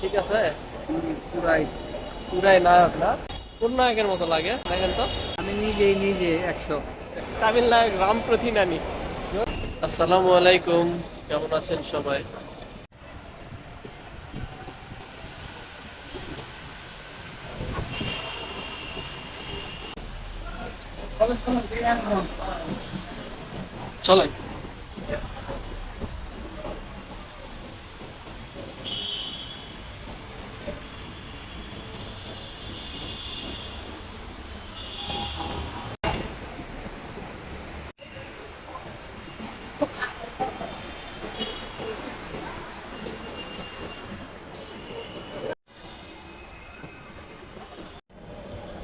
ঠিক আছে। পুরাই। পুরাই নায়ক না? কোন নায়কের মতো লাগে দেখেন তো? আমি নিজে 100। তামিল নায়ক রামপ্রতি নানি। আসসালামু আলাইকুম, কেমন আছেন সবাই? চলেন।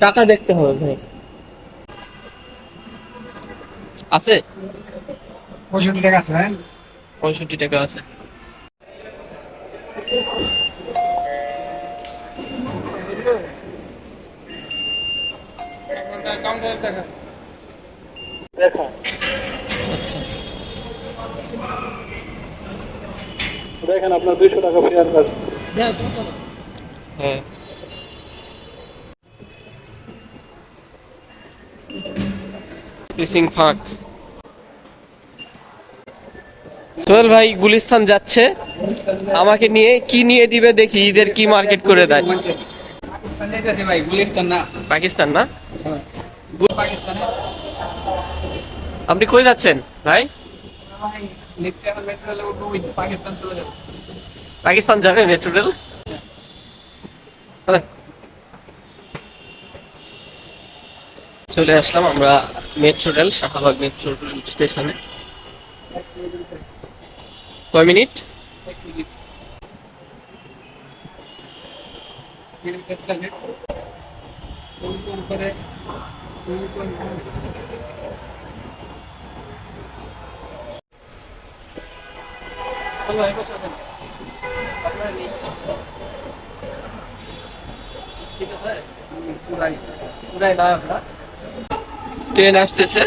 টাকা দেখতে হবে ভাই। আছে? 65 টাকা আছে ভাই। 65 টাকা আছে। দেখো আচ্ছা। দেখেন আপনার 200 টাকা ফেয়ার কাজ। হ্যাঁ। ফিশিং ফাঁক। সোহেল ভাই গুলিস্তান যাচ্ছে, আমাকে নিয়ে কি নিয়ে দিবে দেখি, ঈদের কি মার্কেট করে দেয়। পাকিস্তান যাইতেছে ভাই, গুলিস্তান না। পাকিস্তান না? পাকিস্তানে আপনি কই যাচ্ছেন ভাই? ভাই লিফটে এখন মেট্রো রেলে উঠবো, ওই পাকিস্তান চলে যাবো। পাকিস্তান যাবে মেট্রো রেল? চলে আসলাম আমরা metro rail, Shahbag metro rail স্টেশনে। কয় মিনিট? উপরে ঠিক আছে। পুরাই। পুরাই নায়ক না? ট্রেন আসতেছে।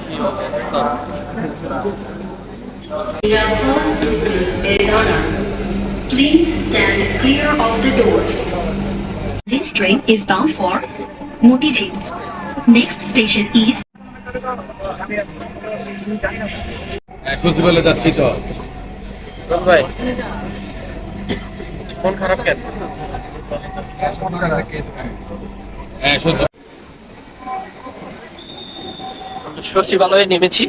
কি অবস্থা! Eldona. Please stand clear of the doors. This train is bound for Motijhi. Next station is সচিবালয়ে যাচ্ছি তো। রোল ভাই, মন খারাপ কেন? হ্যাঁ সচিব সচিবালয়ে নেমেছি,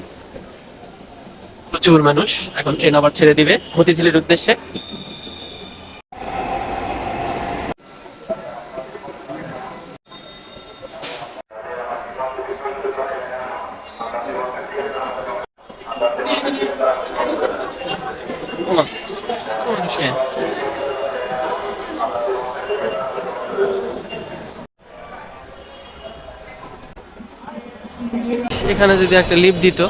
প্রচুর মানুষ। এখন ট্রেন আবার ছেড়ে দিবে মতিঝিলের উদ্দেশ্যে। ওমা, এত মানুষ কেন? এখানে যদি একটা লিফট দিত